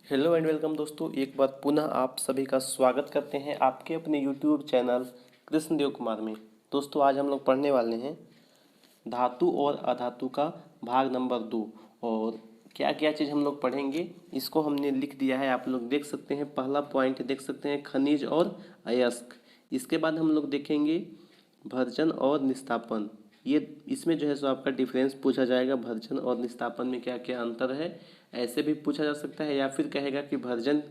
Hello and welcome दोस्तों, एक बार पुनः आप सभी का स्वागत करते हैं आपके अपने यूट्यूब चैनल कृष्णदेव कुमार में। दोस्तों आज हम लोग पढ़ने वाले हैं धातु और अधातु का भाग नंबर 2। और क्या क्या चीज़ हम लोग पढ़ेंगे इसको हमने लिख दिया है, आप लोग देख सकते हैं। पहला पॉइंट देख सकते हैं खनिज और अयस्क। इसके बाद हम लोग देखेंगे भर्जन और निस्तापन। ये इसमें जो है सो आपका डिफरेंस पूछा जाएगा, भर्जन और निस्तापन में क्या क्या अंतर है ऐसे भी पूछा जा सकता है, या फिर कहेगा कि भर्जन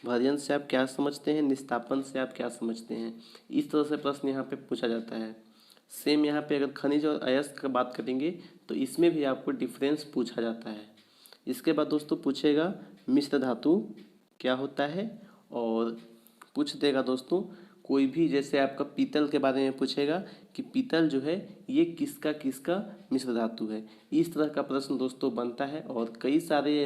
भर्जन से आप क्या समझते हैं, निस्तापन से आप क्या समझते हैं। इस तरह से प्रश्न यहाँ पे पूछा जाता है। सेम यहाँ पे अगर खनिज और अयस्क का बात करेंगे तो इसमें भी आपको डिफरेंस पूछा जाता है। इसके बाद दोस्तों पूछेगा मिश्र धातु क्या होता है, और पूछ देगा दोस्तों कोई भी, जैसे आपका पीतल के बारे में पूछेगा कि पीतल जो है ये किसका किसका मिश्र धातु है। इस तरह का प्रश्न दोस्तों बनता है। और कई सारे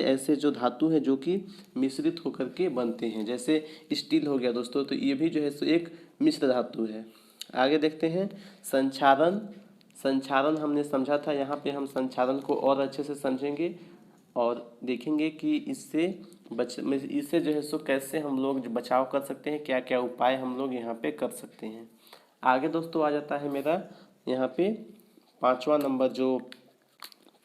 ऐसे जो धातु हैं जो कि मिश्रित होकर के बनते हैं, जैसे स्टील हो गया दोस्तों, तो ये भी जो है सो एक मिश्र धातु है। आगे देखते हैं संक्षारण। संक्षारण हमने समझा था, यहाँ पे हम संक्षारण को और अच्छे से समझेंगे और देखेंगे कि इससे जो है सो कैसे हम लोग बचाव कर सकते हैं, क्या क्या उपाय हम लोग यहाँ पे कर सकते हैं। आगे दोस्तों आ जाता है मेरा यहाँ पे 5वां नंबर जो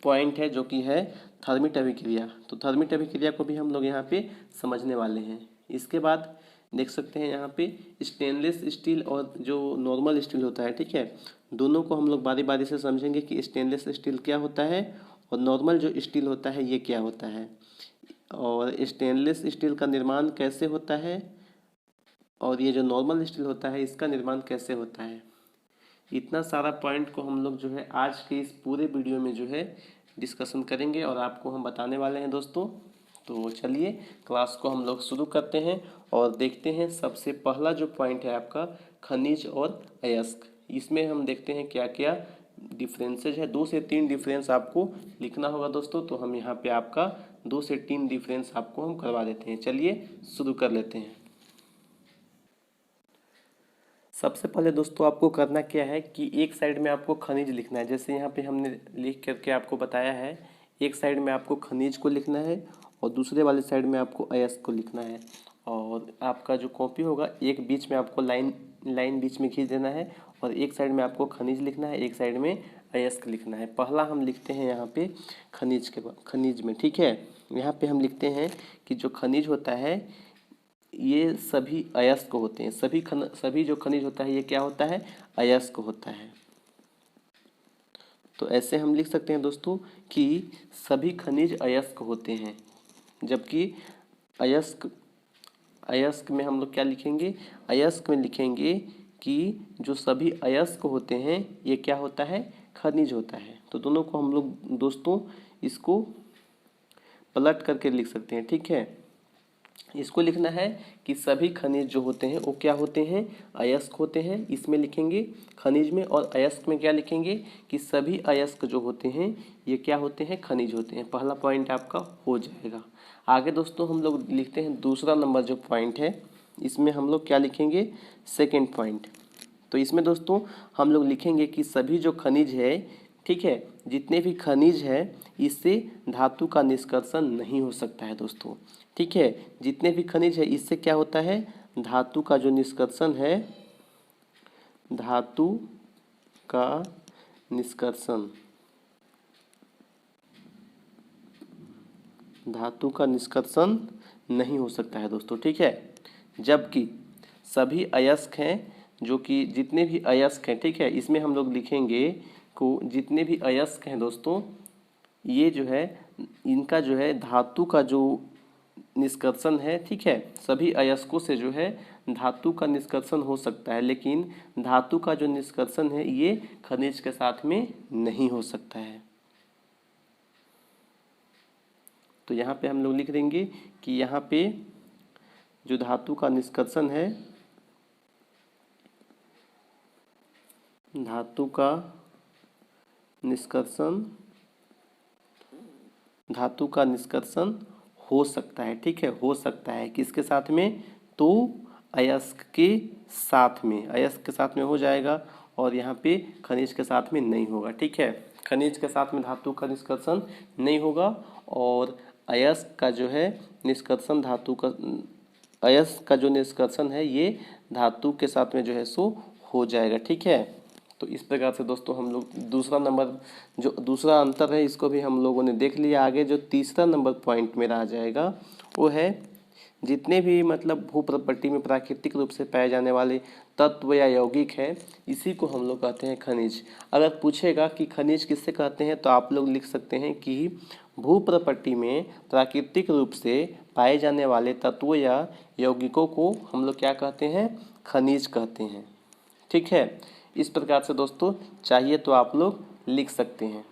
पॉइंट है, जो कि है थर्मिट अभिक्रिया। तो थर्मिट अभिक्रिया को भी हम लोग यहाँ पे समझने वाले हैं। इसके बाद देख सकते हैं यहाँ पे स्टेनलेस स्टील और जो नॉर्मल स्टील होता है, ठीक है, दोनों को हम लोग बारी बारी से समझेंगे कि स्टेनलेस स्टील क्या होता है और नॉर्मल जो स्टील होता है ये क्या होता है, और स्टेनलेस स्टील का निर्माण कैसे होता है और ये जो नॉर्मल स्टील होता है इसका निर्माण कैसे होता है। इतना सारा पॉइंट को हम लोग जो है आज के इस पूरे वीडियो में जो है डिस्कशन करेंगे और आपको हम बताने वाले हैं दोस्तों। तो चलिए क्लास को हम लोग शुरू करते हैं और देखते हैं। सबसे पहला जो पॉइंट है आपका खनिज और अयस्क, इसमें हम देखते हैं क्या क्या डिफरेंसेज है। 2 से 3 डिफरेंस आपको लिखना होगा दोस्तों, तो हम यहाँ पे आपका 2 से 3 डिफरेंस आपको हम करवा देते हैं। चलिए शुरू कर लेते हैं। सबसे पहले दोस्तों आपको करना क्या है कि एक साइड में आपको खनिज लिखना है, जैसे यहाँ पे हमने लिख करके आपको बताया है। एक साइड में आपको खनिज को लिखना है और दूसरे वाले साइड में आपको अयस्क को लिखना है। और आपका जो कॉपी होगा एक बीच में आपको लाइन लाइन बीच में खींच देना है, और एक साइड में आपको खनिज लिखना है, एक साइड में अयस्क लिखना है। पहला हम लिखते हैं यहाँ पे खनिज में, ठीक है। यहाँ पे हम लिखते हैं कि जो खनिज होता है ये सभी अयस्क होते हैं। सभी जो खनिज होता है ये क्या होता है, अयस्क होता है। तो ऐसे हम लिख सकते हैं दोस्तों कि सभी खनिज अयस्क होते हैं, जबकि अयस्क अयस्क में हम लोग क्या लिखेंगे, अयस्क में लिखेंगे कि जो सभी अयस्क होते हैं ये क्या होता है, खनिज होता है। तो दोनों को हम लोग दोस्तों इसको पलट करके लिख सकते हैं, ठीक है। इसको लिखना है कि सभी खनिज जो होते हैं वो क्या होते हैं, अयस्क होते हैं, इसमें लिखेंगे खनिज में। और अयस्क में क्या लिखेंगे कि सभी अयस्क जो होते हैं ये क्या होते हैं, खनिज होते हैं। पहला पॉइंट आपका हो जाएगा। आगे दोस्तों हम लोग लिखते हैं दूसरा नंबर जो पॉइंट है, इसमें हम लोग क्या लिखेंगे, सेकेंड पॉइंट। तो इसमें दोस्तों हम लोग लिखेंगे कि सभी जो खनिज है, ठीक है, जितने भी खनिज है इससे धातु का निष्कर्षण नहीं हो सकता है दोस्तों, ठीक है। जितने भी खनिज है इससे क्या होता है, धातु का जो निष्कर्षण है, धातु का निष्कर्षण, धातु का निष्कर्षण नहीं हो सकता है दोस्तों, ठीक है। जबकि सभी अयस्क हैं, जो कि जितने भी अयस्क हैं, ठीक है, इसमें हम लोग लिखेंगे को जितने भी अयस्क हैं दोस्तों ये जो है इनका जो है धातु का जो निष्कर्षण है, ठीक है, सभी अयस्कों से जो है धातु का निष्कर्षण हो सकता है, लेकिन धातु का जो निष्कर्षण है ये खनिज के साथ में नहीं हो सकता है। तो यहाँ पे हम लोग लिख देंगे कि यहाँ पे जो धातु का निष्कर्षण है, धातु का निष्कर्षण, धातु का निष्कर्षण हो सकता है, ठीक है, हो सकता है। किसके साथ में, तो अयस्क के साथ में, अयस्क के साथ में हो जाएगा, और यहाँ पे खनिज के साथ में नहीं होगा, ठीक है। खनिज के साथ में धातु का निष्कर्षण नहीं होगा और अयस्क का जो है निष्कर्षण धातु का, अयस्क का जो निष्कर्षण है ये धातु के साथ में जो है सो हो जाएगा। ठीक है, तो इस प्रकार से दोस्तों हम लोग दूसरा नंबर जो दूसरा अंतर है इसको भी हम लोगों ने देख लिया। आगे जो तीसरा नंबर पॉइंट मेरा आ जाएगा वो है जितने भी मतलब भूप्रपट्टी में प्राकृतिक रूप से पाए जाने वाले तत्व या यौगिक है इसी को हम लोग कहते हैं खनिज। अगर पूछेगा कि खनिज किससे कहते हैं तो आप लोग लिख सकते हैं कि भूप्रपट्टी में प्राकृतिक रूप से पाए जाने वाले तत्वों या यौगिकों को हम लोग क्या कहते हैं, खनिज कहते हैं। ठीक है, इस प्रकार से दोस्तों चाहिए तो आप लोग लिख सकते हैं।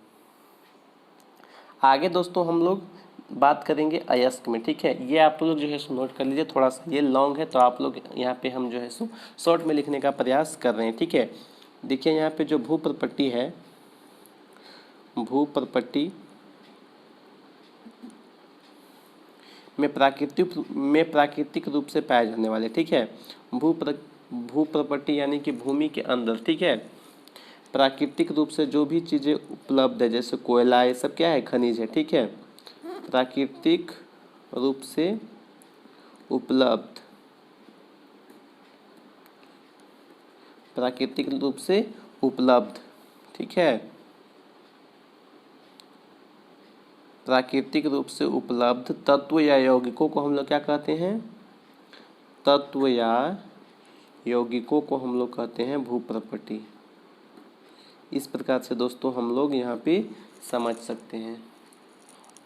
आगे दोस्तों हम लोग बात करेंगे अयस्क में। ठीक है, ये आप लोग जो है सो नोट कर लीजिए, थोड़ा सा ये लॉन्ग है तो आप लोग यहाँ पे हम जो है सो शॉर्ट में लिखने का प्रयास कर रहे हैं। ठीक है, देखिए यहाँ पे जो भूप्रपट्टी है, भूप्रपट्टी में प्राकृतिक रूप से पाए जाने वाले, ठीक है, भूप्रपट्टी यानी कि भूमि के अंदर, ठीक है, प्राकृतिक रूप से जो भी चीज़ें उपलब्ध है जैसे कोयला, ये सब क्या है, खनिज है। ठीक है, प्राकृतिक रूप से उपलब्ध, प्राकृतिक रूप से उपलब्ध, ठीक है, प्राकृतिक रूप से उपलब्ध तत्व या यौगिकों को हम लोग क्या कहते हैं, तत्व या यौगिकों को हम लोग कहते हैं भूप्रपट्टी। इस प्रकार से दोस्तों हम लोग यहाँ पे समझ सकते हैं।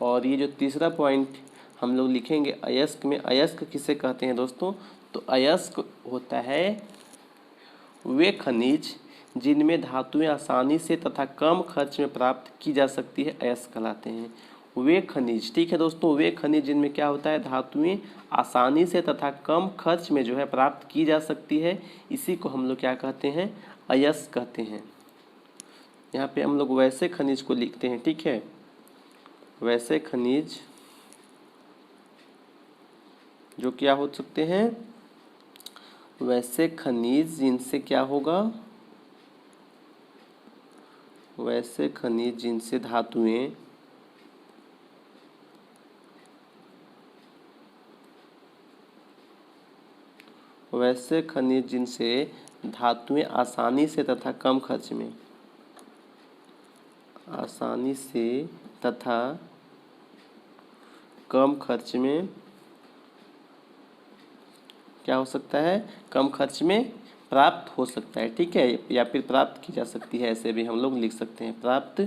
और ये जो तीसरा पॉइंट हम लोग लिखेंगे अयस्क में, अयस्क किसे कहते हैं दोस्तों, तो अयस्क होता है वे खनिज जिनमें धातुएं आसानी से तथा कम खर्च में प्राप्त की जा सकती है, अयस्क कहलाते हैं वे खनिज। ठीक है दोस्तों, वे खनिज जिनमें क्या होता है, धातुएं आसानी से तथा कम खर्च में जो है प्राप्त की जा सकती है, इसी को हम लोग क्या कहते हैं, अयस्क कहते हैं। यहाँ पे हम लोग वैसे खनिज को लिखते हैं। ठीक है, वैसे खनिज जो क्या हो सकते हैं, वैसे खनिज जिनसे क्या होगा, वैसे खनिज जिनसे धातुएं वैसे खनिज जिनसे धातुएं आसानी से तथा कम खर्च में, आसानी से तथा कम खर्च में क्या हो सकता है, कम खर्च में प्राप्त हो सकता है। ठीक है, या फिर प्राप्त की जा सकती है, ऐसे भी हम लोग लिख सकते हैं, प्राप्त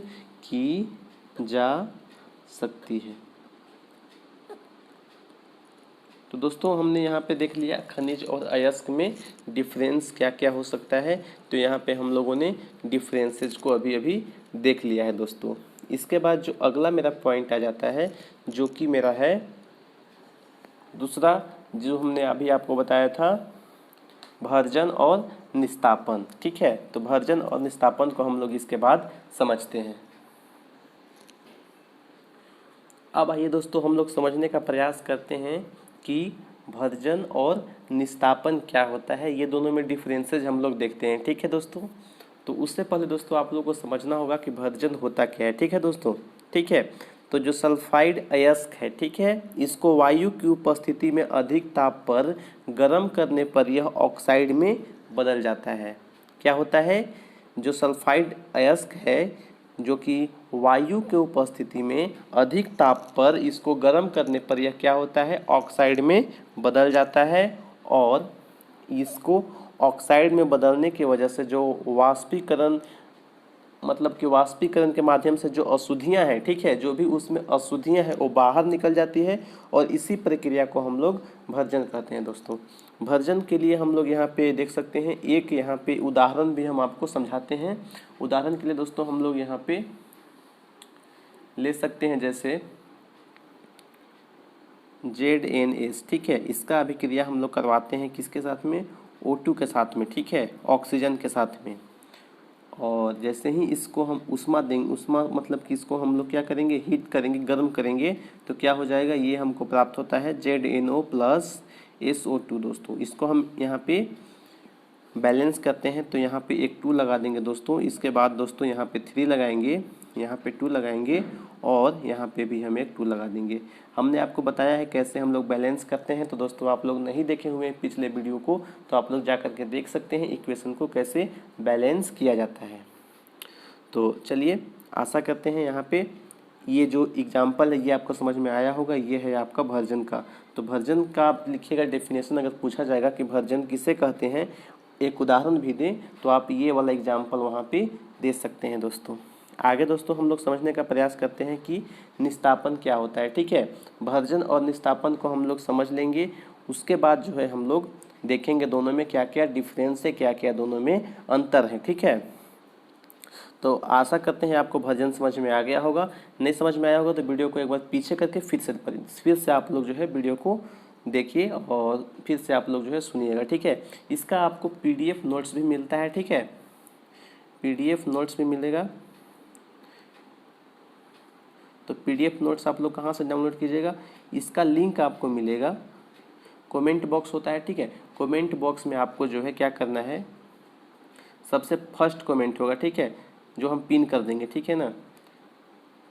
की जा सकती है। तो दोस्तों हमने यहाँ पे देख लिया खनिज और अयस्क में डिफरेंस क्या क्या हो सकता है। तो यहाँ पे हम लोगों ने डिफरेंसेस को अभी अभी देख लिया है दोस्तों। इसके बाद जो अगला मेरा पॉइंट आ जाता है जो कि मेरा है दूसरा, जो हमने अभी आपको बताया था, भर्जन और निस्तापन। ठीक है, तो भर्जन और निस्तापन को हम लोग इसके बाद समझते हैं। अब आइए दोस्तों हम लोग समझने का प्रयास करते हैं कि भर्जन और निस्तापन क्या होता है, ये दोनों में डिफरेंसेस हम लोग देखते हैं। ठीक है दोस्तों, तो उससे पहले दोस्तों आप लोगों को समझना होगा कि भर्जन होता क्या है। ठीक है दोस्तों, ठीक है, तो जो सल्फाइड अयस्क है, ठीक है, इसको वायु की उपस्थिति में अधिक ताप पर गर्म करने पर यह ऑक्साइड में बदल जाता है। क्या होता है, जो सल्फाइड अयस्क है जो कि वायु के उपस्थिति में अधिक ताप पर इसको गर्म करने पर यह क्या होता है, ऑक्साइड में बदल जाता है। और इसको ऑक्साइड में बदलने की वजह से जो वाष्पीकरण, मतलब कि वाष्पीकरण के माध्यम से जो अशुद्धियां हैं, ठीक है, जो भी उसमें अशुद्धियां हैं वो बाहर निकल जाती है, और इसी प्रक्रिया को हम लोग भर्जन कहते हैं दोस्तों। भर्जन के लिए हम लोग यहाँ पे देख सकते हैं, एक यहाँ पे उदाहरण भी हम आपको समझाते हैं। उदाहरण के लिए दोस्तों हम लोग यहाँ पे ले सकते हैं जैसे ZNS। ठीक है, इसका अभिक्रिया हम लोग करवाते हैं किसके साथ में, O2 के साथ में, ठीक है, ऑक्सीजन के साथ में। और जैसे ही इसको हम उष्मा देंगे, उष्मा मतलब कि इसको हम लोग क्या करेंगे, हीट करेंगे, गर्म करेंगे, तो क्या हो जाएगा, ये हमको प्राप्त होता है ZNO प्लस SO2 दोस्तों। इसको हम यहाँ पे बैलेंस करते हैं, तो यहाँ पे एक 2 लगा देंगे दोस्तों। इसके बाद दोस्तों यहाँ पे 3 लगाएंगे, यहाँ पे 2 लगाएंगे और यहाँ पे भी हम एक 2 लगा देंगे। हमने आपको बताया है कैसे हम लोग बैलेंस करते हैं, तो दोस्तों आप लोग नहीं देखे हुए हैं पिछले वीडियो को तो आप लोग जा करके देख सकते हैं इक्वेशन को कैसे बैलेंस किया जाता है। तो चलिए आशा करते हैं यहाँ पे ये जो एग्जाम्पल है ये आपको समझ में आया होगा। ये है आपका वर्जन का। तो वर्जन का आप लिखिएगा डेफिनेशन, अगर पूछा जाएगा कि वर्जन किसे कहते हैं, एक उदाहरण भी दें तो आप ये वाला एग्जाम्पल वहाँ पे दे सकते हैं दोस्तों। आगे दोस्तों हम लोग समझने का प्रयास करते हैं कि निस्तापन क्या होता है। ठीक है, वर्जन और निस्तापन को हम लोग समझ लेंगे, उसके बाद जो है हम लोग देखेंगे दोनों में क्या क्या डिफरेंस है, क्या क्या दोनों में अंतर है। ठीक है, तो आशा करते हैं आपको भजन समझ में आ गया होगा। नहीं समझ में आया होगा तो वीडियो को एक बार पीछे करके फिर से आप लोग जो है वीडियो को देखिए और फिर से आप लोग जो है सुनिएगा। ठीक है, इसका आपको पीडीएफ नोट्स भी मिलता है। ठीक है, पीडीएफ नोट्स भी मिलेगा। तो पीडीएफ नोट्स आप लोग कहाँ से डाउनलोड कीजिएगा, इसका लिंक आपको मिलेगा, कमेंट बॉक्स होता है। ठीक है, कमेंट बॉक्स में आपको जो है क्या करना है, सबसे फर्स्ट कमेंट होगा। ठीक है, जो हम पिन कर देंगे। ठीक है ना,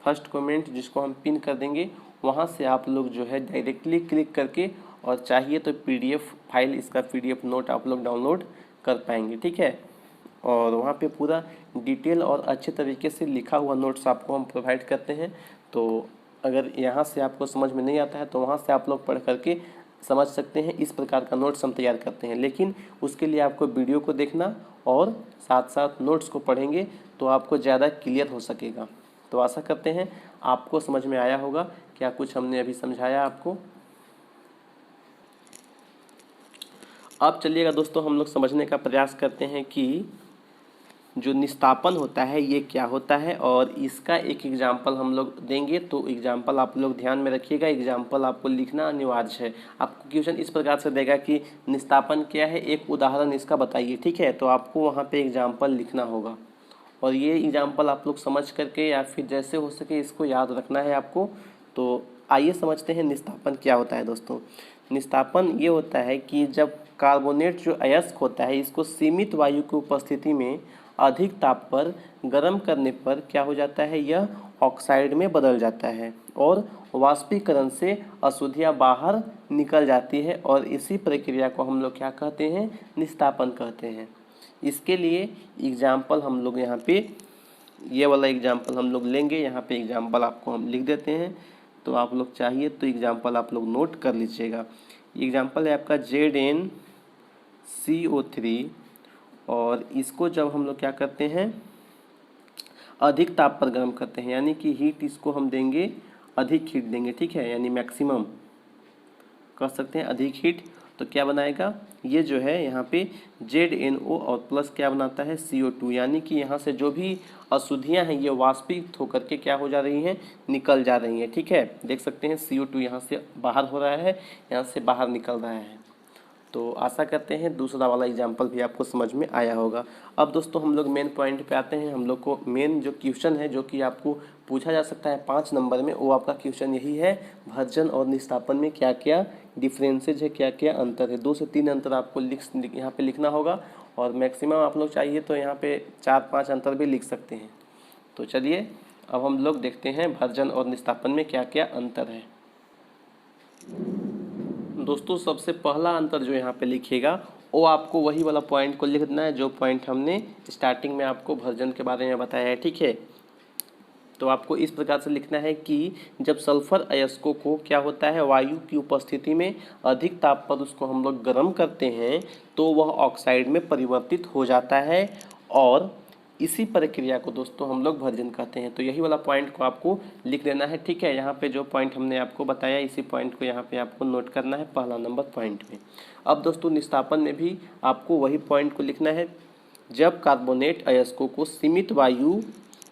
फर्स्ट कमेंट जिसको हम पिन कर देंगे वहाँ से आप लोग जो है डायरेक्टली क्लिक करके और चाहिए तो पीडीएफ फाइल, इसका पीडीएफ नोट आप लोग डाउनलोड कर पाएंगे। ठीक है, और वहाँ पे पूरा डिटेल और अच्छे तरीके से लिखा हुआ नोट्स आपको हम प्रोवाइड करते हैं। तो अगर यहाँ से आपको समझ में नहीं आता है तो वहाँ से आप लोग पढ़ करके समझ सकते हैं। इस प्रकार का नोट्स हम तैयार करते हैं, लेकिन उसके लिए आपको वीडियो को देखना और साथ साथ नोट्स को पढ़ेंगे तो आपको ज़्यादा क्लियर हो सकेगा। तो आशा करते हैं आपको समझ में आया होगा क्या कुछ हमने अभी समझाया आपको। अब चलिएगा दोस्तों हम लोग समझने का प्रयास करते हैं कि जो निस्तापन होता है ये क्या होता है, और इसका एक एग्जाम्पल हम लोग देंगे। तो एग्जाम्पल आप लोग ध्यान में रखिएगा, एग्जाम्पल आपको लिखना अनिवार्य है। आपको क्वेश्चन इस प्रकार से देगा कि निस्तापन क्या है, एक उदाहरण इसका बताइए। ठीक है, तो आपको वहाँ पे एग्जाम्पल लिखना होगा और ये एग्जाम्पल आप लोग समझ करके या फिर जैसे हो सके इसको याद रखना है आपको। तो आइए समझते हैं निस्तापन क्या होता है दोस्तों। निस्तापन ये होता है कि जब कार्बोनेट जो अयस्क होता है इसको सीमित वायु की उपस्थिति में अधिक ताप पर गर्म करने पर क्या हो जाता है, यह ऑक्साइड में बदल जाता है और वाष्पीकरण से अशुद्धियाँ बाहर निकल जाती है, और इसी प्रक्रिया को हम लोग क्या कहते हैं, निस्तापन कहते हैं। इसके लिए एग्जाम्पल हम लोग यहाँ पे ये वाला एग्जाम्पल हम लोग लेंगे। यहाँ पे एग्जाम्पल आपको हम लिख देते हैं, तो आप लोग चाहिए तो एग्जाम्पल आप लोग नोट कर लीजिएगा। एग्जाम्पल है आपका ZnCO3, और इसको जब हम लोग क्या करते हैं, अधिक ताप पर गर्म करते हैं, यानी कि हीट इसको हम देंगे, अधिक हीट देंगे। ठीक है, यानी मैक्सिमम कर सकते हैं, अधिक हीट। तो क्या बनाएगा, ये जो है यहाँ पे ZnO और प्लस क्या बनाता है, CO2, यानी कि यहाँ से जो भी अशुद्धियाँ हैं ये वाष्पित होकर के क्या हो जा रही हैं, निकल जा रही हैं। ठीक है, देख सकते हैं CO2 यहाँ से बाहर हो रहा है, यहाँ से बाहर निकल रहा है। तो आशा करते हैं दूसरा वाला एग्जाम्पल भी आपको समझ में आया होगा। अब दोस्तों हम लोग मेन पॉइंट पे आते हैं। हम लोग को मेन जो क्वेश्चन है जो कि आपको पूछा जा सकता है 5 नंबर में, वो आपका क्वेश्चन यही है, भर्जन और निस्तापन में क्या क्या डिफरेंसेज है, क्या क्या अंतर है। 2 से 3 अंतर आपको यहाँ पे लिखना होगा, और मैक्सिमम आप लोग चाहिए तो यहाँ पे 4-5 अंतर भी लिख सकते हैं। तो चलिए अब हम लोग देखते हैं भर्जन और निस्तापन में क्या क्या अंतर है। दोस्तों सबसे पहला अंतर जो यहाँ पे लिखिएगा वो आपको वही वाला पॉइंट को लिख देना है जो पॉइंट हमने स्टार्टिंग में आपको भर्जन के बारे में बताया है। ठीक है, तो आपको इस प्रकार से लिखना है कि जब सल्फर अयस्कों को क्या होता है, वायु की उपस्थिति में अधिक ताप पर उसको हम लोग गर्म करते हैं तो वह ऑक्साइड में परिवर्तित हो जाता है, और इसी प्रक्रिया को दोस्तों हम लोग भर्जन कहते हैं। तो यही वाला पॉइंट को आपको लिख देना है। ठीक है, यहाँ पे जो पॉइंट हमने आपको बताया इसी पॉइंट को यहाँ पे आपको नोट करना है पहला नंबर पॉइंट में। अब दोस्तों निस्तापन में भी आपको वही पॉइंट को लिखना है, जब कार्बोनेट अयस्कों को सीमित वायु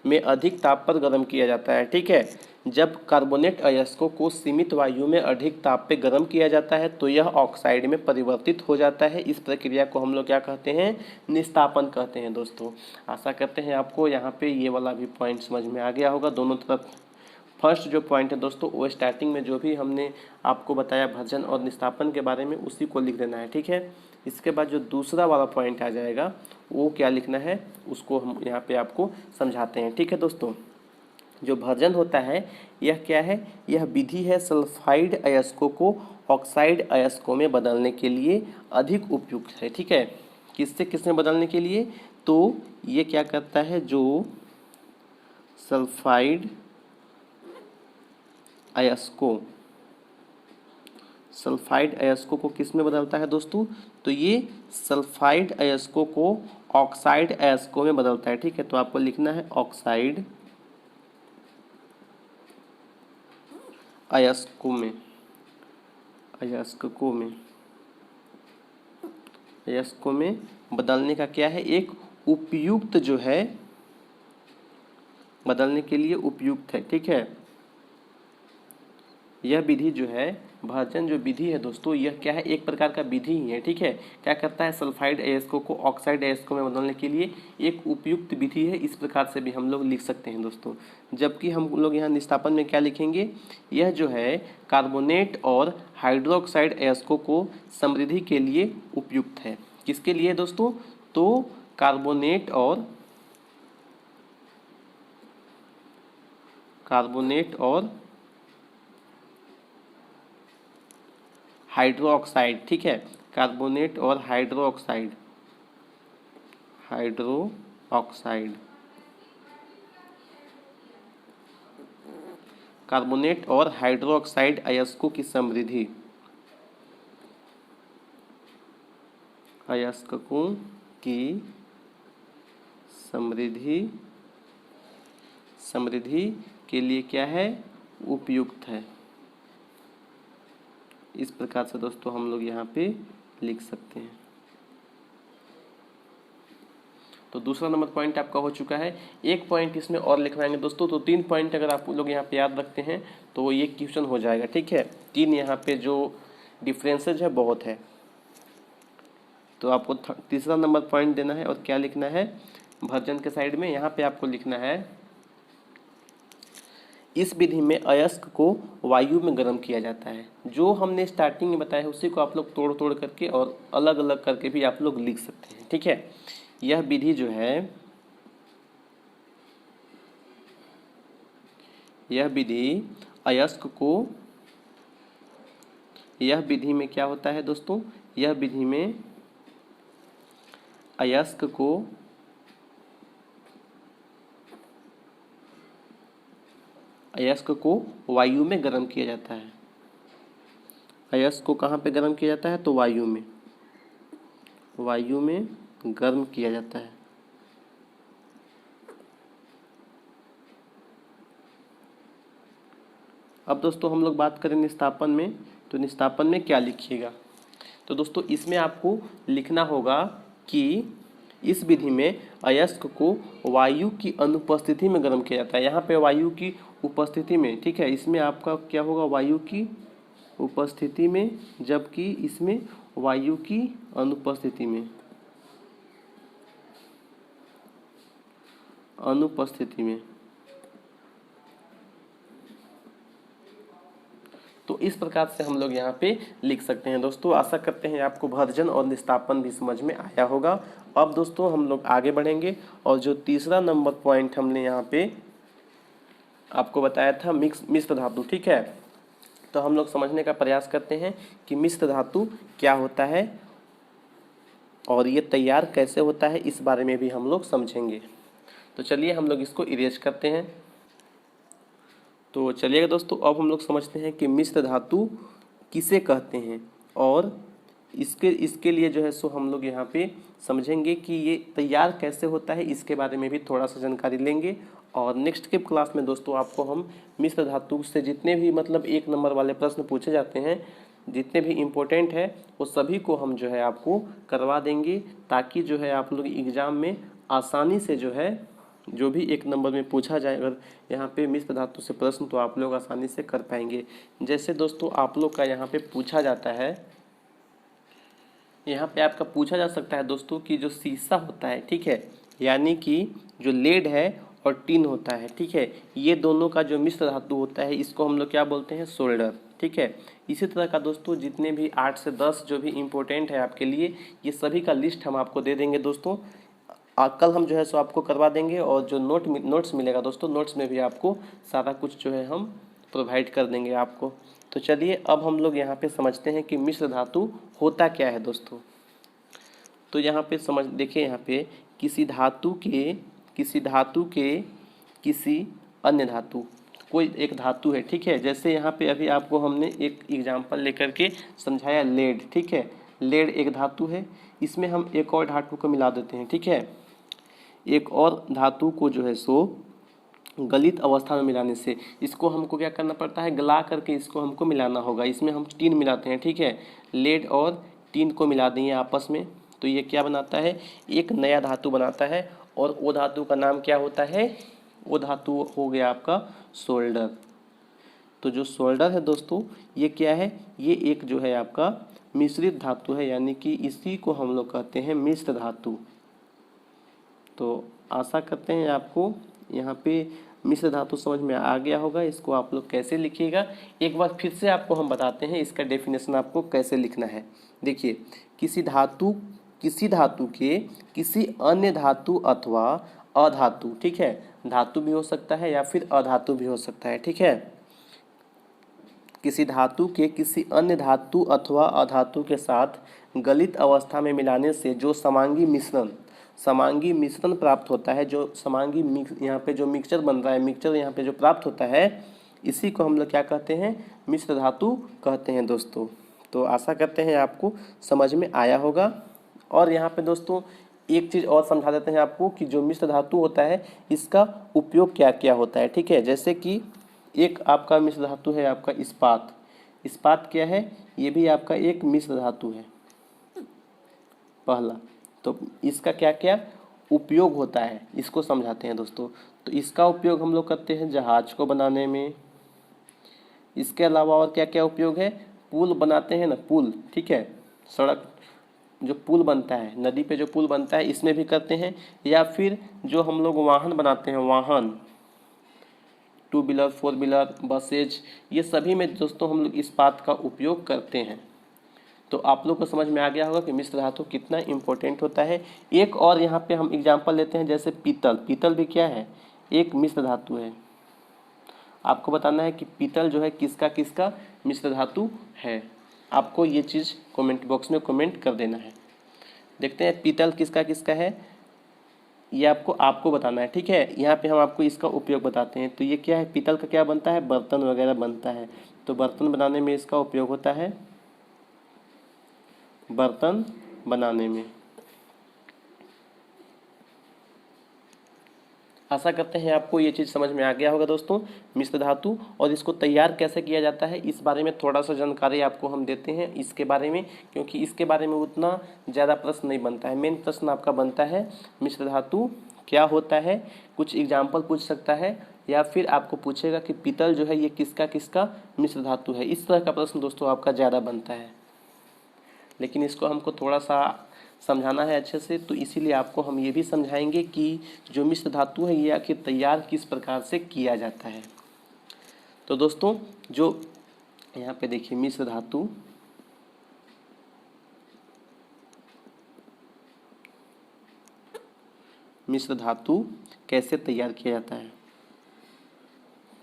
में अधिक ताप पर गर्म किया जाता है। ठीक है, जब कार्बोनेट अयस्कों को सीमित वायु में अधिक ताप पे गर्म किया जाता है तो यह ऑक्साइड में परिवर्तित हो जाता है। इस प्रक्रिया को हम लोग क्या कहते हैं, निस्तापन कहते हैं। दोस्तों आशा करते हैं आपको यहाँ पे ये वाला भी पॉइंट समझ में आ गया होगा दोनों तरफ। फर्स्ट जो पॉइंट है दोस्तों वो स्टार्टिंग में जो भी हमने आपको बताया भर्जन और निस्तापन के बारे में उसी को लिख देना है। ठीक है, इसके बाद जो दूसरा वाला पॉइंट आ जाएगा वो क्या लिखना है उसको हम यहाँ पे आपको समझाते हैं। ठीक है दोस्तों, जो भर्जन होता है यह क्या है, यह विधि है सल्फाइड अयस्कों को ऑक्साइड अयस्कों में बदलने के लिए अधिक उपयुक्त है। ठीक है, किससे किसमें बदलने के लिए, तो ये क्या करता है, जो सल्फाइड अयस्कों को किस में बदलता है दोस्तों, तो ये सल्फाइड अयस्कों को ऑक्साइड अयस्कों में बदलता है। ठीक है, तो आपको लिखना है ऑक्साइड अयस्कों में बदलने का क्या है, एक उपयुक्त जो है, बदलने के लिए उपयुक्त है। ठीक है, यह विधि जो है, भर्जन जो विधि है दोस्तों, यह क्या है, एक प्रकार का विधि ही है। ठीक है, क्या करता है, सल्फाइड अयस्कों को ऑक्साइड अयस्कों में बदलने के लिए एक उपयुक्त विधि है। इस प्रकार से भी हम लोग लिख सकते हैं दोस्तों। जबकि हम लोग यहाँ निष्ठापन में क्या लिखेंगे, यह जो है कार्बोनेट और हाइड्रोक्साइड अयस्कों को समृद्धि के लिए उपयुक्त है। किसके लिए दोस्तों, तो कार्बोनेट और हाइड्रोक्साइड। ठीक है, कार्बोनेट और हाइड्रोक्साइड कार्बोनेट और हाइड्रोक्साइड अयस्कों की समृद्धि, समृद्धि के लिए क्या है, उपयुक्त है। इस प्रकार से दोस्तों हम लोग यहाँ पे लिख सकते हैं। तो दूसरा नंबर पॉइंट आपका हो चुका है। एक पॉइंट इसमें और लिखवाएंगे दोस्तों, तो 3 पॉइंट अगर आप लोग यहाँ पे याद रखते हैं तो ये क्वेश्चन हो जाएगा। ठीक है, 3 यहाँ पे जो डिफरेंसेज है बहुत है, तो आपको तीसरा नंबर पॉइंट देना है। और क्या लिखना है, भर्जन के साइड में यहाँ पे आपको लिखना है, इस विधि में अयस्क को वायु में गर्म किया जाता है। जो हमने स्टार्टिंग में बताया है उसी को आप लोग तोड़ करके और अलग अलग करके भी आप लोग लिख सकते हैं। ठीक है, यह विधि जो है, यह विधि अयस्क को, यह विधि में क्या होता है दोस्तों, यह विधि में अयस्क को वायु में गर्म किया जाता है। अयस्क को कहाँ पे गर्म किया जाता है, तो वायु में गर्म किया जाता है। अब दोस्तों हम लोग बात करें निस्तापन में, तो निस्तापन में क्या लिखिएगा, तो दोस्तों इसमें आपको लिखना होगा कि इस विधि में अयस्क को वायु की अनुपस्थिति में गर्म किया जाता है। यहाँ पे वायु की उपस्थिति में, ठीक है, इसमें आपका क्या होगा, वायु की उपस्थिति में, जबकि इसमें वायु की अनुपस्थिति में, तो इस प्रकार से हम लोग यहाँ पे लिख सकते हैं दोस्तों। आशा करते हैं आपको भर्जन और निस्तापन भी समझ में आया होगा। अब दोस्तों हम लोग आगे बढ़ेंगे और जो तीसरा नंबर पॉइंट हमने यहाँ पे आपको बताया था, मिश्र धातु। ठीक है, तो हम लोग समझने का प्रयास करते हैं कि मिश्र धातु क्या होता है और ये तैयार कैसे होता है, इस बारे में भी हम लोग समझेंगे। तो चलिए हम लोग इसको इरेज करते हैं। तो चलिएगा दोस्तों, अब हम लोग समझते हैं कि मिश्र धातु किसे कहते हैं और इसके लिए जो है सो हम लोग यहाँ पे समझेंगे कि ये तैयार कैसे होता है, इसके बारे में भी थोड़ा सा जानकारी लेंगे। और नेक्स्ट के क्लास में दोस्तों आपको हम मिश्र धातु से जितने भी मतलब 1 नंबर वाले प्रश्न पूछे जाते हैं, जितने भी इम्पोर्टेंट है, वो सभी को हम जो है आपको करवा देंगे, ताकि जो है आप लोग एग्ज़ाम में आसानी से जो है जो भी 1 नंबर में पूछा जाए अगर यहाँ पे मिश्र धातु से प्रश्न, तो आप लोग आसानी से कर पाएंगे। जैसे दोस्तों आप लोग का यहाँ पे पूछा जाता है, यहाँ पे आपका पूछा जा सकता है दोस्तों कि जो शीशा होता है, ठीक है, यानी कि जो लेड है और टिन होता है, ठीक है, ये दोनों का जो मिश्र धातु होता है इसको हम लोग क्या बोलते हैं, सोल्डर। ठीक है, इसी तरह का दोस्तों जितने भी 8 से 10 जो भी इम्पोर्टेंट है आपके लिए, ये सभी का लिस्ट हम आपको दे देंगे दोस्तों। कल हम जो है सो आपको करवा देंगे, और जो नोट्स मिलेगा दोस्तों, नोट्स में भी आपको सारा कुछ जो है हम प्रोवाइड कर देंगे आपको। तो चलिए अब हम लोग यहाँ पे समझते हैं कि मिश्र धातु होता क्या है दोस्तों। तो यहाँ पे समझ देखिए, यहाँ पे किसी धातु के किसी अन्य धातु, कोई एक धातु है, ठीक है। जैसे यहाँ पे अभी आपको हमने एक एग्जांपल लेकर के समझाया, लेड, ठीक है। लेड एक धातु है, इसमें हम एक और धातु को मिला देते हैं, ठीक है। एक और धातु को जो है सो गलित अवस्था में मिलाने से, इसको हमको क्या करना पड़ता है, गला करके इसको हमको मिलाना होगा। इसमें हम टीन मिलाते हैं, ठीक है। लेड और टीन को मिला देंगे आपस में, तो ये क्या बनाता है, एक नया धातु बनाता है। और वो धातु का नाम क्या होता है, वो धातु हो गया आपका सोल्डर। तो जो सोल्डर है दोस्तों, ये क्या है, ये एक जो है आपका मिश्रित धातु है, यानी कि इसी को हम लोग कहते हैं मिश्र धातु। तो आशा करते हैं आपको यहाँ पे मिश्र धातु समझ में आ गया होगा। इसको आप लोग कैसे लिखिएगा, एक बार फिर से आपको हम बताते हैं इसका डेफिनेशन आपको कैसे लिखना है। देखिए, किसी धातु के किसी अन्य धातु अथवा अधातु, ठीक है। धातु भी हो सकता है या फिर अधातु भी हो सकता है, ठीक है। किसी धातु के किसी अन्य धातु अथवा अधातु के साथ गलित अवस्था में मिलाने से जो समांगी मिश्रण प्राप्त होता है, जो समांगी यहाँ पे जो मिक्सचर बन रहा है, मिक्सचर यहाँ पे जो प्राप्त होता है, इसी को हम लोग क्या कहते हैं, मिश्र धातु कहते हैं दोस्तों। तो आशा करते हैं आपको समझ में आया होगा। और यहाँ पे दोस्तों एक चीज़ और समझा देते हैं आपको कि जो मिश्र धातु होता है इसका उपयोग क्या क्या होता है, ठीक है। जैसे कि एक आपका मिश्र धातु है आपका इस्पात क्या है, ये भी आपका एक मिश्र धातु है पहला। तो इसका क्या क्या उपयोग होता है इसको समझाते हैं दोस्तों। तो इसका उपयोग हम लोग करते हैं जहाज को बनाने में। इसके अलावा और क्या क्या उपयोग है, पुल बनाते हैं ना, पुल, ठीक है। सड़क जो पुल बनता है, नदी पे जो पुल बनता है, इसमें भी करते हैं। या फिर जो हम लोग वाहन बनाते हैं, वाहन, 2 व्हीलर 4 व्हीलर बसेज, ये सभी में दोस्तों हम लोग इस्पात का उपयोग करते हैं। तो आप लोग को समझ में आ गया होगा कि मिश्र धातु कितना इंपॉर्टेंट होता है। एक और यहाँ पे हम एग्जांपल लेते हैं, जैसे पीतल भी क्या है, एक मिश्र धातु है। आपको बताना है कि पीतल जो है किसका किसका मिश्र धातु है। आपको ये चीज़ कमेंट बॉक्स में कमेंट कर देना है। देखते हैं पीतल किसका किसका है, ये आपको बताना है, ठीक है। यहाँ पे हम आपको इसका उपयोग बताते हैं। तो ये क्या है, पीतल का क्या बनता है, बर्तन वगैरह बनता है। तो बर्तन बनाने में इसका उपयोग होता है, बर्तन बनाने में। आशा करते हैं आपको ये चीज़ समझ में आ गया होगा दोस्तों, मिश्र धातु। और इसको तैयार कैसे किया जाता है इस बारे में थोड़ा सा जानकारी आपको हम देते हैं इसके बारे में, क्योंकि इसके बारे में उतना ज़्यादा प्रश्न नहीं बनता है। मेन प्रश्न आपका बनता है मिश्र धातु क्या होता है, कुछ एग्जाम्पल पूछ सकता है, या फिर आपको पूछेगा कि पीतल जो है ये किसका किसका मिश्र धातु है। इस तरह का प्रश्न दोस्तों आपका ज़्यादा बनता है, लेकिन इसको हमको थोड़ा सा समझाना है अच्छे से, तो इसीलिए आपको हम ये भी समझाएंगे कि जो मिश्र धातु है ये आखिर तैयार किस प्रकार से किया जाता है। तो दोस्तों जो यहाँ पे देखिए मिश्र धातु कैसे तैयार किया जाता है,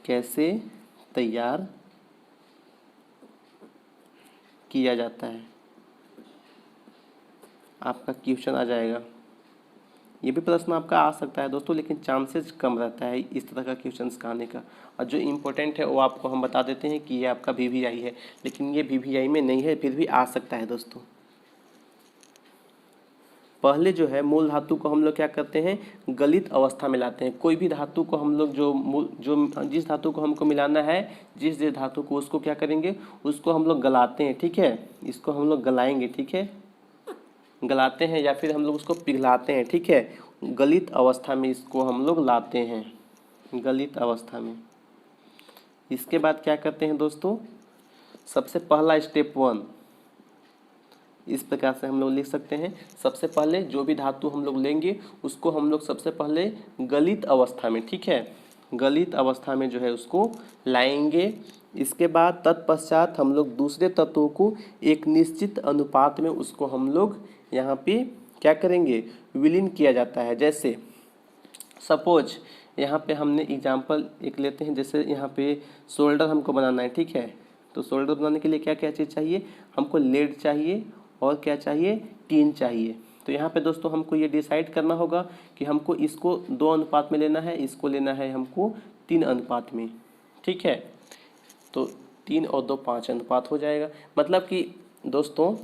कैसे तैयार किया जाता है, आपका क्वेश्चन आ जाएगा। ये भी प्रश्न आपका आ सकता है दोस्तों, लेकिन चांसेस कम रहता है इस तरह का क्वेश्चंस का आने का। और जो इम्पोर्टेंट है वो आपको हम बता देते हैं कि ये आपका VVI है, लेकिन ये VVI में नहीं है, फिर भी आ सकता है दोस्तों। पहले जो है मूल धातु को हम लोग क्या करते हैं, गलित अवस्था में लाते हैं। कोई भी धातु को हम लोग जिस धातु को हमको मिलाना है, जिस धातु को, उसको क्या करेंगे, उसको हम लोग गलाते हैं, ठीक है। इसको हम लोग गलाएंगे, ठीक है, गलाते हैं, या फिर हम लोग उसको पिघलाते हैं, ठीक है। गलित अवस्था में इसको हम लोग लाते हैं, गलित अवस्था में। इसके बाद क्या करते हैं दोस्तों, सबसे पहला स्टेप 1, इस प्रकार से हम लोग लिख सकते हैं। सबसे पहले जो भी धातु हम लोग लेंगे उसको हम लोग सबसे पहले गलित अवस्था में, ठीक है, गलित अवस्था में जो है उसको लाएंगे। इसके बाद तत्पश्चात हम लोग दूसरे तत्वों को एक निश्चित अनुपात में उसको हम लोग यहाँ पे क्या करेंगे, विलीन किया जाता है। जैसे सपोज यहाँ पे हमने एग्जाम्पल एक लेते हैं, जैसे यहाँ पे शोल्डर हमको बनाना है, ठीक है। तो शोल्डर बनाने के लिए क्या क्या चीज़ चाहिए, हमको लेड चाहिए और क्या चाहिए, टीन चाहिए। तो यहाँ पे दोस्तों हमको ये डिसाइड करना होगा कि हमको इसको 2 अनुपात में लेना है, इसको लेना है हमको 3 अनुपात में, ठीक है। तो 3 और 2 5 अनुपात हो जाएगा। मतलब कि दोस्तों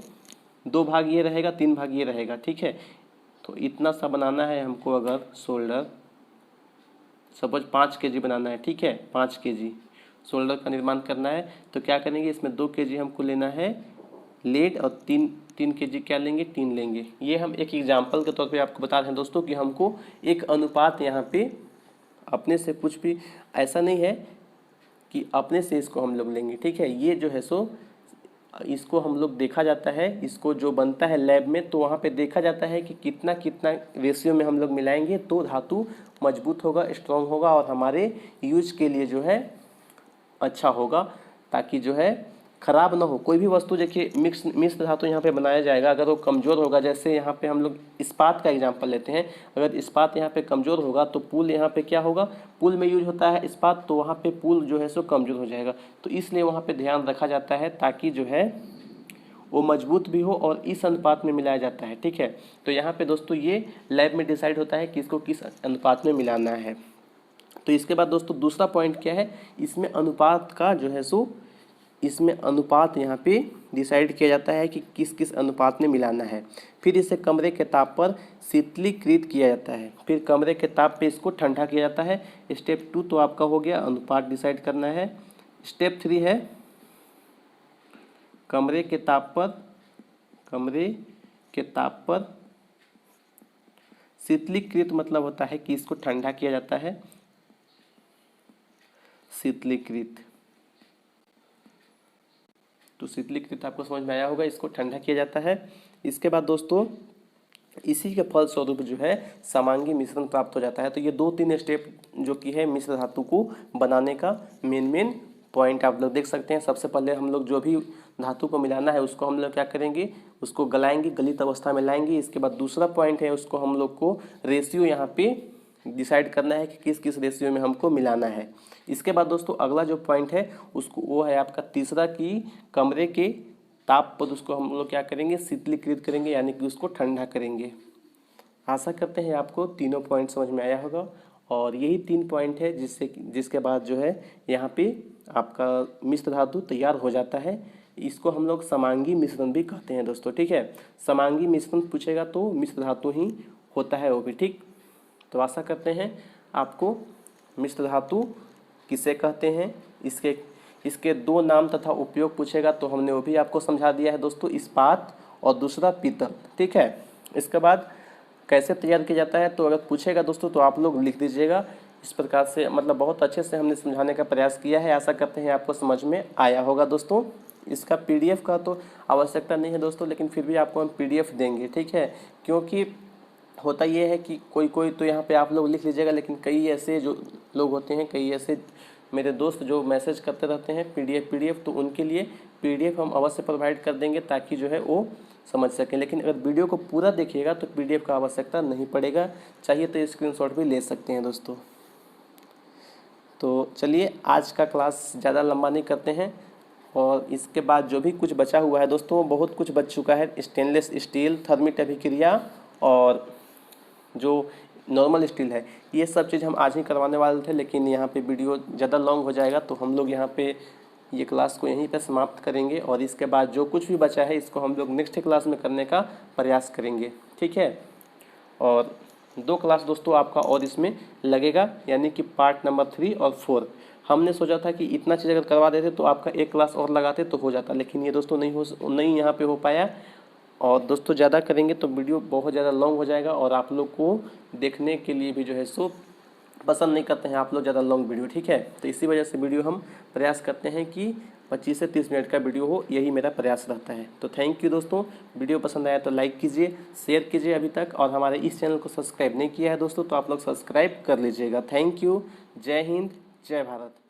2 भाग ये रहेगा, 3 भाग ये रहेगा, ठीक है। तो इतना सा बनाना है हमको, अगर शोल्डर सपोज 5 kg बनाना है, ठीक है, 5 kg शोल्डर का निर्माण करना है, तो क्या करेंगे, इसमें 2 kg हमको लेना है लेड और 3 kg क्या लेंगे, टीन लेंगे। ये हम एक एग्जाम्पल के तौर पे आपको बता रहे हैं दोस्तों कि हमको एक अनुपात यहाँ पे अपने से कुछ भी ऐसा नहीं है कि अपने से इसको हम लोग लेंगे, ठीक है। ये जो है सो इसको हम लोग देखा जाता है, इसको जो बनता है लैब में, तो वहाँ पे देखा जाता है कि कितना कितना रेशियो में हम लोग मिलाएंगे तो धातु मजबूत होगा, स्ट्रॉन्ग होगा और हमारे यूज के लिए जो है अच्छा होगा, ताकि जो है खराब ना हो। कोई भी वस्तु देखिए मिश्र धातु यहाँ पे बनाया जाएगा, अगर वो कमज़ोर होगा, जैसे यहाँ पे हम लोग इस्पात का एग्जांपल लेते हैं, अगर इस्पात यहाँ पे कमज़ोर होगा तो पुल यहाँ पे क्या होगा, पुल में यूज होता है इस्पात, तो वहाँ पे पुल जो है सो कमज़ोर हो जाएगा। तो इसलिए वहाँ पे ध्यान रखा जाता है ताकि जो है वो मजबूत भी हो और इस अनुपात में मिलाया जाता है, ठीक है। तो यहाँ पे दोस्तों ये लैब में डिसाइड होता है कि इसको किस अनुपात में मिलाना है। तो इसके बाद दोस्तों दूसरा पॉइंट क्या है, इसमें अनुपात का जो है सो इसमें अनुपात यहाँ पे डिसाइड किया जाता है कि किस किस अनुपात में मिलाना है। फिर इसे कमरे के ताप पर शीतलीकृत किया जाता है, फिर कमरे के ताप पे इसको ठंडा किया जाता है। स्टेप 2 तो आपका हो गया, अनुपात डिसाइड करना है। स्टेप 3 है कमरे के ताप पर शीतलीकृत, मतलब होता है कि इसको ठंडा किया जाता है, शीतलीकृत। तो शीतलीकृत आपको समझ में आया होगा, इसको ठंडा किया जाता है। इसके बाद दोस्तों इसी के फलस्वरूप जो है समांगी मिश्रण प्राप्त हो जाता है। तो ये 2-3 स्टेप जो कि है मिश्र धातु को बनाने का मेन पॉइंट आप लोग देख सकते हैं। सबसे पहले हम लोग जो भी धातु को मिलाना है उसको हम लोग क्या करेंगे, उसको गलाएंगे, गलित अवस्था में लाएंगे। इसके बाद दूसरा पॉइंट है, उसको हम लोग को रेशियो यहाँ पे डिसाइड करना है कि किस किस रेशियो में हमको मिलाना है। इसके बाद दोस्तों अगला जो पॉइंट है उसको वो है आपका तीसरा, की कमरे के ताप पर उसको हम लोग क्या करेंगे, शीतलीकृत करेंगे, यानी कि उसको ठंडा करेंगे। आशा करते हैं आपको तीनों पॉइंट समझ में आया होगा, और यही 3 पॉइंट है जिसके बाद जो है यहाँ पे आपका मिश्र धातु तैयार हो जाता है। इसको हम लोग समांगी मिश्रण भी कहते हैं दोस्तों, ठीक है। समांगी मिश्रण पूछेगा तो मिश्र धातु ही होता है वो भी, ठीक। तो आशा करते हैं आपको मिश्र धातु किसे कहते हैं, इसके 2 नाम तथा उपयोग पूछेगा तो हमने वो भी आपको समझा दिया है दोस्तों, इस्पात और दूसरा पीतल, ठीक है। इसके बाद कैसे तैयार किया जाता है, तो अगर पूछेगा दोस्तों तो आप लोग लिख दीजिएगा। इस प्रकार से मतलब बहुत अच्छे से हमने समझाने का प्रयास किया है। आशा करते हैं आपको समझ में आया होगा दोस्तों। इसका PDF का तो आवश्यकता नहीं है दोस्तों, लेकिन फिर भी आपको हम PDF देंगे, ठीक है। क्योंकि होता ये है कि कोई तो यहाँ पे आप लोग लिख लीजिएगा, लेकिन कई ऐसे जो लोग होते हैं, कई ऐसे मेरे दोस्त जो मैसेज करते रहते हैं PDF, तो उनके लिए PDF हम अवश्य प्रोवाइड कर देंगे ताकि जो है वो समझ सकें। लेकिन अगर वीडियो को पूरा देखिएगा तो PDF का आवश्यकता नहीं पड़ेगा, चाहिए तो स्क्रीनशॉट भी ले सकते हैं दोस्तों। तो चलिए आज का क्लास ज़्यादा लंबा नहीं करते हैं, और इसके बाद जो भी कुछ बचा हुआ है दोस्तों, बहुत कुछ बच चुका है। स्टेनलेस स्टील, थर्मिट अभिक्रिया और जो नॉर्मल स्टील है, ये सब चीज़ हम आज ही करवाने वाले थे, लेकिन यहाँ पे वीडियो ज़्यादा लॉन्ग हो जाएगा, तो हम लोग यहाँ पे ये क्लास को यहीं पे समाप्त करेंगे। और इसके बाद जो कुछ भी बचा है इसको हम लोग नेक्स्ट क्लास में करने का प्रयास करेंगे, ठीक है। और 2 क्लास दोस्तों आपका और इसमें लगेगा, यानी कि पार्ट नंबर 3 और 4। हमने सोचा था कि इतना चीज़ अगर करवा देते तो आपका 1 क्लास और लगाते तो हो जाता, लेकिन ये दोस्तों नहीं यहाँ पे हो पाया। और दोस्तों ज़्यादा करेंगे तो वीडियो बहुत ज़्यादा लॉन्ग हो जाएगा, और आप लोग को देखने के लिए भी जो है सो पसंद नहीं करते हैं आप लोग ज़्यादा लॉन्ग वीडियो, ठीक है। तो इसी वजह से वीडियो हम प्रयास करते हैं कि 25 से 30 मिनट का वीडियो हो, यही मेरा प्रयास रहता है। तो थैंक यू दोस्तों, वीडियो पसंद आया तो लाइक कीजिए, शेयर कीजिए अभी तक, और हमारे इस चैनल को सब्सक्राइब नहीं किया है दोस्तों तो आप लोग सब्सक्राइब कर लीजिएगा। थैंक यू, जय हिंद, जय भारत।